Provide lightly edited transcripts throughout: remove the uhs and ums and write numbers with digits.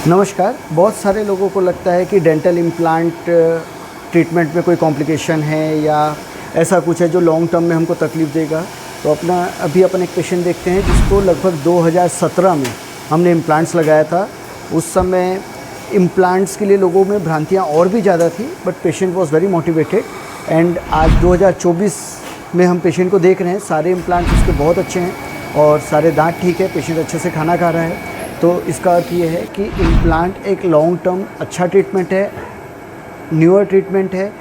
नमस्कार। बहुत सारे लोगों को लगता है कि डेंटल इम्प्लांट ट्रीटमेंट में कोई कॉम्प्लिकेशन है या ऐसा कुछ है जो लॉन्ग टर्म में हमको तकलीफ़ देगा। तो अभी अपन एक पेशेंट देखते हैं जिसको लगभग 2017 में हमने इम्प्लांट्स लगाया था। उस समय इम्प्लांट्स के लिए लोगों में भ्रांतियाँ और भी ज़्यादा थी, but patient was very motivated. And आज 2024 में हम पेशेंट को देख रहे हैं, सारे इम्प्लांट्स उसके बहुत अच्छे हैं और सारे दांत ठीक है, पेशेंट अच्छे से खाना खा रहा है। तो इसका अर्थ ये है कि इम्प्लांट एक लॉन्ग टर्म अच्छा ट्रीटमेंट है, न्यूअर ट्रीटमेंट है,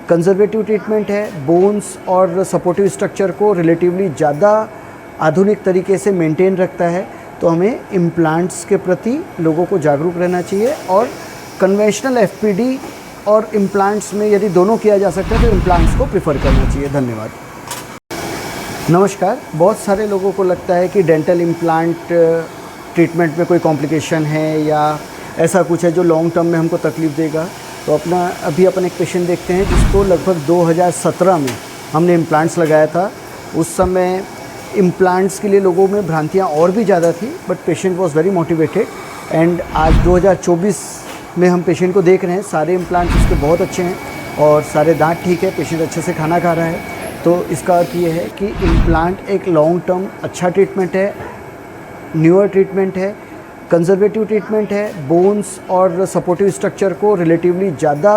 कंजर्वेटिव ट्रीटमेंट है। बोन्स और सपोर्टिव स्ट्रक्चर को रिलेटिवली ज़्यादा आधुनिक तरीके से मेंटेन रखता है। तो हमें इम्प्लांट्स के प्रति लोगों को जागरूक रहना चाहिए और कन्वेंशनल एफपीडी और इम्प्लांट्स में यदि दोनों किया जा सकता है तो इम्प्लांट्स को प्रेफर करना चाहिए। धन्यवाद। नमस्कार। बहुत सारे लोगों को लगता है कि डेंटल इम्प्लांट ट्रीटमेंट में कोई कॉम्प्लिकेशन है या ऐसा कुछ है जो लॉन्ग टर्म में हमको तकलीफ़ देगा। तो अभी अपन एक पेशेंट देखते हैं जिसको लगभग 2017 में हमने इम्प्लांट्स लगाया था। उस समय इम्प्लांट्स के लिए लोगों में भ्रांतियाँ और भी ज़्यादा थी, but patient was very motivated. And आज 2024 में हम पेशेंट को देख रहे हैं, सारे इम्प्लांट्स उसके बहुत अच्छे हैं और सारे दांत ठीक है, पेशेंट अच्छे से खाना खा रहा है। तो इसका अर्थ ये है कि इम्प्लांट एक लॉन्ग टर्म अच्छा ट्रीटमेंट है, न्यूअर ट्रीटमेंट है, कंजर्वेटिव ट्रीटमेंट है। बोन्स और सपोर्टिव स्ट्रक्चर को रिलेटिवली ज़्यादा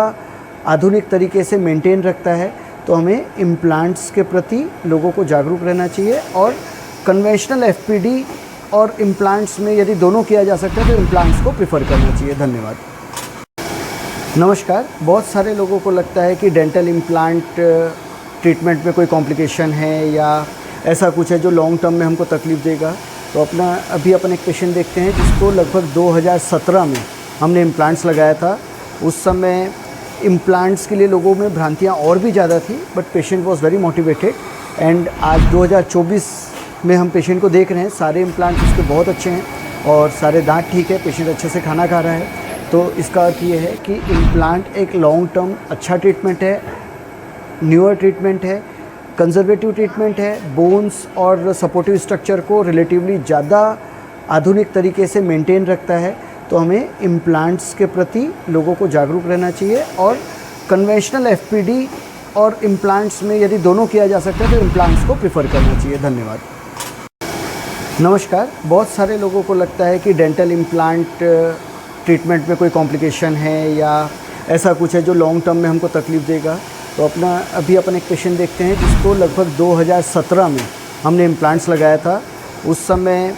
आधुनिक तरीके से मेंटेन रखता है। तो हमें इम्प्लांट्स के प्रति लोगों को जागरूक रहना चाहिए और कन्वेंशनल एफपीडी और इम्प्लांट्स में यदि दोनों किया जा सकता है तो इम्प्लांट्स को प्रेफर करना चाहिए। धन्यवाद। नमस्कार। बहुत सारे लोगों को लगता है कि डेंटल इम्प्लांट ट्रीटमेंट में कोई कॉम्प्लिकेशन है या ऐसा कुछ है जो लॉन्ग टर्म में हमको तकलीफ़ देगा। तो अभी अपन एक पेशेंट देखते हैं जिसको लगभग 2017 में हमने इम्प्लांट्स लगाया था। उस समय इम्प्लांट्स के लिए लोगों में भ्रांतियाँ और भी ज़्यादा थी, but patient was very motivated. And आज 2024 में हम पेशेंट को देख रहे हैं, सारे इम्प्लांट्स उसके बहुत अच्छे हैं और सारे दांत ठीक है, पेशेंट अच्छे से खाना खा रहा है। तो इसका अर्थ ये है कि इम्प्लांट एक लॉन्ग टर्म अच्छा ट्रीटमेंट है, न्यूअर ट्रीटमेंट है, कंजर्वेटिव ट्रीटमेंट है। बोन्स और सपोर्टिव स्ट्रक्चर को रिलेटिवली ज़्यादा आधुनिक तरीके से मेंटेन रखता है। तो हमें इम्प्लांट्स के प्रति लोगों को जागरूक रहना चाहिए और कन्वेंशनल एफपीडी और इम्प्लांट्स में यदि दोनों किया जा सकता है तो इम्प्लांट्स को प्रेफर करना चाहिए। धन्यवाद। नमस्कार। बहुत सारे लोगों को लगता है कि डेंटल इम्प्लांट ट्रीटमेंट में कोई कॉम्प्लिकेशन है या ऐसा कुछ है जो लॉन्ग टर्म में हमको तकलीफ़ देगा। तो अभी अपन एक पेशेंट देखते हैं जिसको लगभग 2017 में हमने इम्प्लांट्स लगाया था। उस समय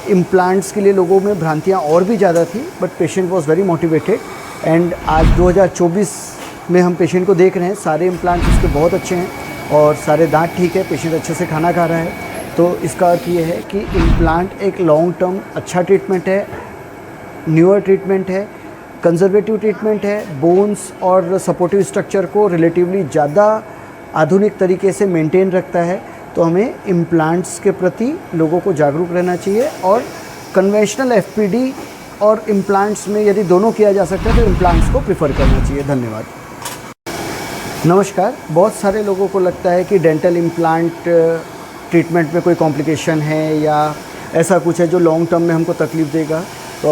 इम्प्लांट्स के लिए लोगों में भ्रांतियाँ और भी ज़्यादा थी, but patient was very motivated. And आज 2024 में हम पेशेंट को देख रहे हैं, सारे इम्प्लांट्स उसके बहुत अच्छे हैं और सारे दांत ठीक है, पेशेंट अच्छे से खाना खा रहा है। तो इसका अर्थ ये है कि इम्प्लांट एक लॉन्ग टर्म अच्छा ट्रीटमेंट है, न्यूअर ट्रीटमेंट है, कंजर्वेटिव ट्रीटमेंट है। बोन्स और सपोर्टिव स्ट्रक्चर को रिलेटिवली ज़्यादा आधुनिक तरीके से मेंटेन रखता है। तो हमें इम्प्लांट्स के प्रति लोगों को जागरूक रहना चाहिए और कन्वेंशनल एफपीडी और इम्प्लांट्स में यदि दोनों किया जा सकता है तो इम्प्लांट्स को प्रेफर करना चाहिए। धन्यवाद। नमस्कार। बहुत सारे लोगों को लगता है कि डेंटल इम्प्लांट ट्रीटमेंट में कोई कॉम्प्लिकेशन है या ऐसा कुछ है जो लॉन्ग टर्म में हमको तकलीफ़ देगा। तो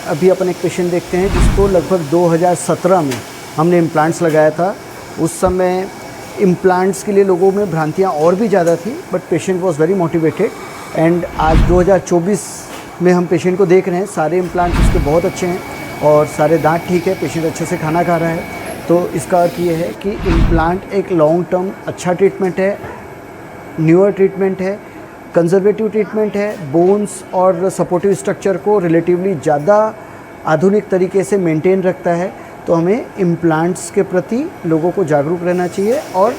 अभी अपन एक पेशेंट देखते हैं जिसको लगभग 2017 में हमने इम्प्लांट्स लगाया था। उस समय इम्प्लांट्स के लिए लोगों में भ्रांतियाँ और भी ज़्यादा थी, but patient was very motivated. And आज 2024 में हम पेशेंट को देख रहे हैं, सारे इम्प्लांट्स उसके बहुत अच्छे हैं और सारे दांत ठीक है, पेशेंट अच्छे से खाना खा रहा है। तो इसका अर्थ ये है कि इम्प्लांट एक लॉन्ग टर्म अच्छा ट्रीटमेंट है, न्यूअर ट्रीटमेंट है, कंजर्वेटिव ट्रीटमेंट है। बोन्स और सपोर्टिव स्ट्रक्चर को रिलेटिवली ज़्यादा आधुनिक तरीके से मेंटेन रखता है। तो हमें इम्प्लांट्स के प्रति लोगों को जागरूक रहना चाहिए और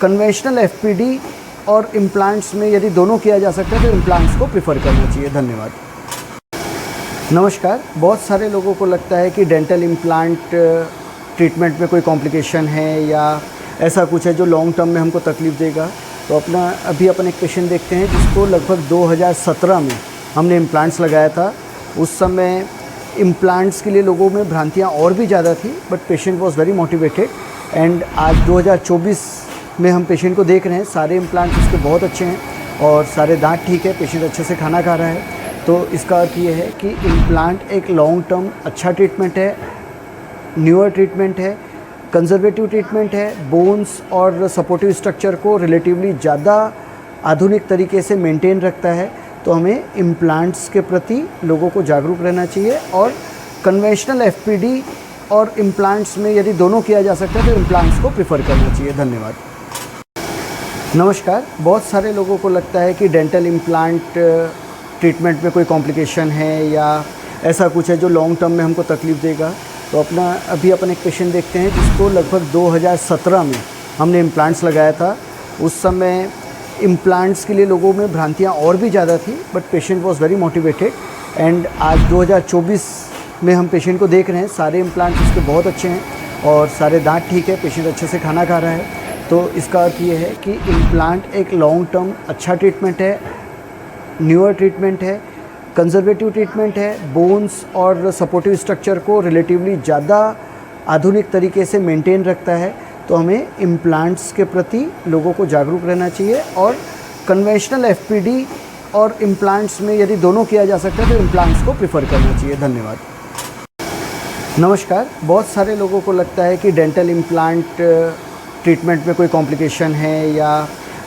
कन्वेंशनल एफपीडी और इम्प्लांट्स में यदि दोनों किया जा सकता है तो इम्प्लांट्स को प्रेफर करना चाहिए। धन्यवाद। नमस्कार। बहुत सारे लोगों को लगता है कि डेंटल इम्प्लांट ट्रीटमेंट में कोई कॉम्प्लिकेशन है या ऐसा कुछ है जो लॉन्ग टर्म में हमको तकलीफ़ देगा। तो अभी अपन एक पेशेंट देखते हैं जिसको लगभग 2017 में हमने इम्प्लांट्स लगाया था। उस समय इम्प्लांट्स के लिए लोगों में भ्रांतियाँ और भी ज़्यादा थी, but patient was very motivated. And आज 2024 में हम पेशेंट को देख रहे हैं, सारे इम्प्लांट्स उसके बहुत अच्छे हैं और सारे दांत ठीक है, पेशेंट अच्छे से खाना खा रहा है। तो इसका अर्थ ये है कि इम्प्लांट एक लॉन्ग टर्म अच्छा ट्रीटमेंट है, न्यूअर ट्रीटमेंट है, कंजर्वेटिव ट्रीटमेंट है। बोन्स और सपोर्टिव स्ट्रक्चर को रिलेटिवली ज़्यादा आधुनिक तरीके से मेंटेन रखता है। तो हमें इम्प्लांट्स के प्रति लोगों को जागरूक रहना चाहिए और कन्वेंशनल एफपीडी और इम्प्लांट्स में यदि दोनों किया जा सकता है तो इम्प्लांट्स को प्रेफर करना चाहिए। धन्यवाद। नमस्कार। बहुत सारे लोगों को लगता है कि डेंटल इम्प्लांट ट्रीटमेंट में कोई कॉम्प्लिकेशन है या ऐसा कुछ है जो लॉन्ग टर्म में हमको तकलीफ़ देगा। तो अभी अपन एक पेशेंट देखते हैं जिसको लगभग 2017 में हमने इम्प्लांट्स लगाया था। उस समय इम्प्लांट्स के लिए लोगों में भ्रांतियाँ और भी ज़्यादा थी, but patient was very motivated. And आज 2024 में हम पेशेंट को देख रहे हैं, सारे इम्प्लांट्स उसके बहुत अच्छे हैं और सारे दांत ठीक है, पेशेंट अच्छे से खाना खा रहा है। तो इसका अर्थ ये है कि इम्प्लांट एक लॉन्ग टर्म अच्छा ट्रीटमेंट है, न्यूअर ट्रीटमेंट है, कंजर्वेटिव ट्रीटमेंट है। बोन्स और सपोर्टिव स्ट्रक्चर को रिलेटिवली ज़्यादा आधुनिक तरीके से मेंटेन रखता है। तो हमें इम्प्लांट्स के प्रति लोगों को जागरूक रहना चाहिए और कन्वेंशनल एफपीडी और इम्प्लांट्स में यदि दोनों किया जा सकता है तो इम्प्लांट्स को प्रेफर करना चाहिए। धन्यवाद। नमस्कार। बहुत सारे लोगों को लगता है कि डेंटल इम्प्लांट ट्रीटमेंट में कोई कॉम्प्लिकेशन है या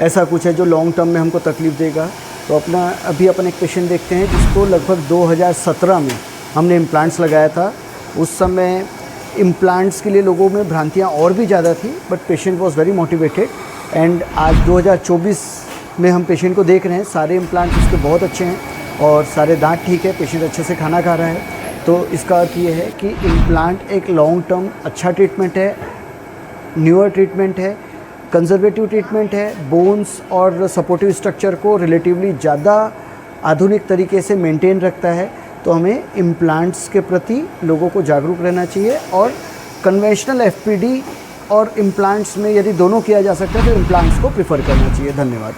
ऐसा कुछ है जो लॉन्ग टर्म में हमको तकलीफ़ देगा। तो अभी अपन एक पेशेंट देखते हैं जिसको लगभग 2017 में हमने इम्प्लांट्स लगाया था। उस समय इम्प्लांट्स के लिए लोगों में भ्रांतियाँ और भी ज़्यादा थी, but patient was very motivated. And आज 2024 में हम पेशेंट को देख रहे हैं, सारे इम्प्लांट्स उसके बहुत अच्छे हैं और सारे दांत ठीक है, पेशेंट अच्छे से खाना खा रहा है। तो इसका अर्थ ये है कि इम्प्लांट एक लॉन्ग टर्म अच्छा ट्रीटमेंट है, न्यूअर ट्रीटमेंट है, कंजर्वेटिव ट्रीटमेंट है। बोन्स और सपोर्टिव स्ट्रक्चर को रिलेटिवली ज़्यादा आधुनिक तरीके से मेंटेन रखता है। तो हमें इम्प्लांट्स के प्रति लोगों को जागरूक रहना चाहिए और कन्वेंशनल एफपीडी और इम्प्लांट्स में यदि दोनों किया जा सकता है तो इम्प्लांट्स को प्रेफर करना चाहिए। धन्यवाद।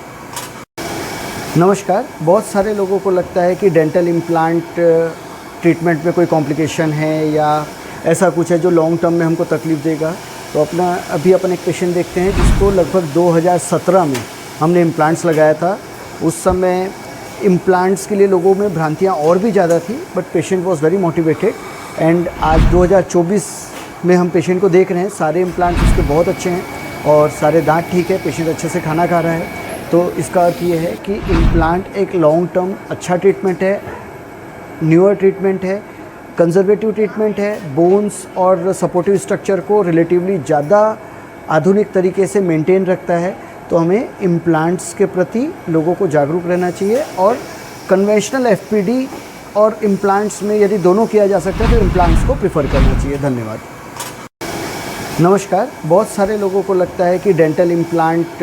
नमस्कार। बहुत सारे लोगों को लगता है कि डेंटल इम्प्लांट ट्रीटमेंट में कोई कॉम्प्लिकेशन है या ऐसा कुछ है जो लॉन्ग टर्म में हमको तकलीफ़ देगा। तो अभी अपन एक पेशेंट देखते हैं जिसको लगभग 2017 में हमने इम्प्लांट्स लगाया था। उस समय इम्प्लांट्स के लिए लोगों में भ्रांतियाँ और भी ज़्यादा थी, but patient was very motivated. And आज 2024 में हम पेशेंट को देख रहे हैं, सारे इम्प्लांट्स उसके बहुत अच्छे हैं और सारे दांत ठीक है, पेशेंट अच्छे से खाना खा रहा है। तो इसका अर्थ ये है कि इम्प्लांट एक लॉन्ग टर्म अच्छा ट्रीटमेंट है, न्यूअर ट्रीटमेंट है, कंजर्वेटिव ट्रीटमेंट है। बोन्स और सपोर्टिव स्ट्रक्चर को रिलेटिवली ज़्यादा आधुनिक तरीके से मेंटेन रखता है। तो हमें इम्प्लांट्स के प्रति लोगों को जागरूक रहना चाहिए और कन्वेंशनल एफपीडी और इम्प्लांट्स में यदि दोनों किया जा सकता है तो इम्प्लांट्स को प्रेफर करना चाहिए। धन्यवाद। नमस्कार। बहुत सारे लोगों को लगता है कि डेंटल इम्प्लांट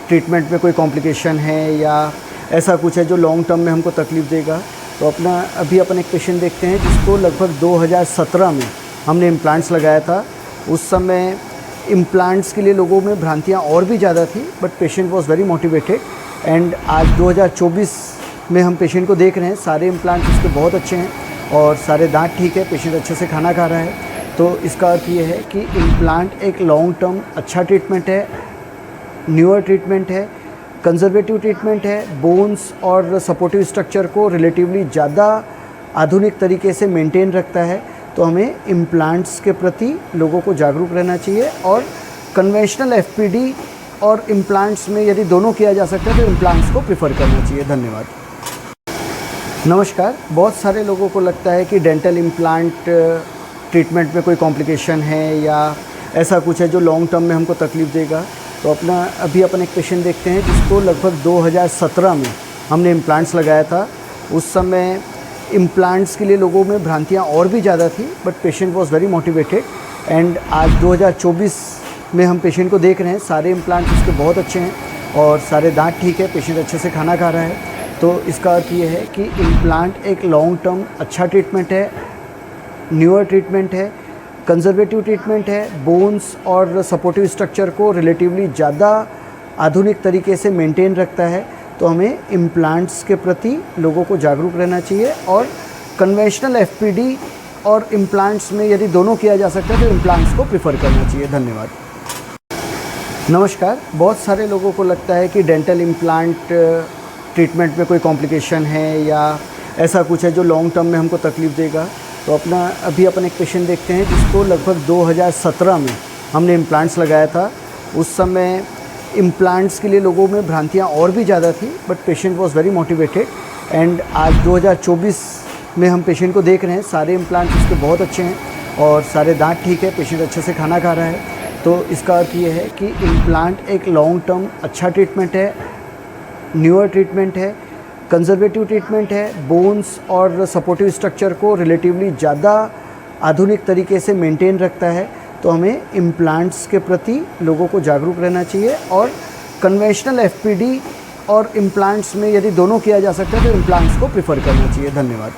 ट्रीटमेंट में कोई कॉम्प्लिकेशन है या ऐसा कुछ है जो लॉन्ग टर्म में हमको तकलीफ़ देगा। तो अभी अपन एक पेशेंट देखते हैं जिसको लगभग 2017 में हमने इम्प्लांट्स लगाया था। उस समय इम्प्लांट्स के लिए लोगों में भ्रांतियाँ और भी ज़्यादा थी, but patient was very motivated. And आज 2024 में हम पेशेंट को देख रहे हैं, सारे इम्प्लांट्स उसके बहुत अच्छे हैं और सारे दांत ठीक है, पेशेंट अच्छे से खाना खा रहा है। तो इसका अर्थ ये है कि इम्प्लांट एक लॉन्ग टर्म अच्छा ट्रीटमेंट है, न्यूअर ट्रीटमेंट है, कंजर्वेटिव ट्रीटमेंट है। बोन्स और सपोर्टिव स्ट्रक्चर को रिलेटिवली ज़्यादा आधुनिक तरीके से मेंटेन रखता है। तो हमें इम्प्लांट्स के प्रति लोगों को जागरूक रहना चाहिए और कन्वेंशनल एफपीडी और इम्प्लांट्स में यदि दोनों किया जा सकता है तो इम्प्लांट्स को प्रेफर करना चाहिए। धन्यवाद। नमस्कार। बहुत सारे लोगों को लगता है कि डेंटल इम्प्लांट ट्रीटमेंट में कोई कॉम्प्लिकेशन है या ऐसा कुछ है जो लॉन्ग टर्म में हमको तकलीफ़ देगा। तो अभी अपन एक पेशेंट देखते हैं जिसको लगभग 2017 में हमने इम्प्लांट्स लगाया था। उस समय इम्प्लांट्स के लिए लोगों में भ्रांतियाँ और भी ज़्यादा थी, but patient was very motivated. And आज 2024 में हम पेशेंट को देख रहे हैं, सारे इम्प्लांट्स उसके बहुत अच्छे हैं और सारे दांत ठीक है, पेशेंट अच्छे से खाना खा रहा है। तो इसका अर्थ ये है कि इम्प्लांट एक लॉन्ग टर्म अच्छा ट्रीटमेंट है, न्यूअर ट्रीटमेंट है, कंजर्वेटिव ट्रीटमेंट है। बोन्स और सपोर्टिव स्ट्रक्चर को रिलेटिवली ज़्यादा आधुनिक तरीके से मेंटेन रखता है। तो हमें इम्प्लांट्स के प्रति लोगों को जागरूक रहना चाहिए और कन्वेंशनल एफपीडी और इम्प्लांट्स में यदि दोनों किया जा सकता है तो इम्प्लांट्स को प्रेफर करना चाहिए। धन्यवाद। नमस्कार। बहुत सारे लोगों को लगता है कि डेंटल इम्प्लांट ट्रीटमेंट में कोई कॉम्प्लिकेशन है या ऐसा कुछ है जो लॉन्ग टर्म में हमको तकलीफ़ देगा। तो अभी अपन एक पेशेंट देखते हैं जिसको लगभग 2017 में हमने इम्प्लांट्स लगाया था। उस समय इम्प्लांट्स के लिए लोगों में भ्रांतियाँ और भी ज़्यादा थी, but patient was very motivated. And आज 2024 में हम पेशेंट को देख रहे हैं, सारे इम्प्लांट्स उसके बहुत अच्छे हैं और सारे दांत ठीक है, पेशेंट अच्छे से खाना खा रहा है। तो इसका अर्थ ये है कि इम्प्लांट एक लॉन्ग टर्म अच्छा ट्रीटमेंट है, न्यूअर ट्रीटमेंट है, कंजर्वेटिव ट्रीटमेंट है, बोन्स और सपोर्टिव स्ट्रक्चर को रिलेटिवली ज़्यादा आधुनिक तरीके से मेंटेन रखता है। तो हमें इम्प्लांट्स के प्रति लोगों को जागरूक रहना चाहिए और कन्वेंशनल एफपीडी और इम्प्लांट्स में यदि दोनों किया जा सकता है तो इम्प्लांट्स को प्रेफर करना चाहिए। धन्यवाद।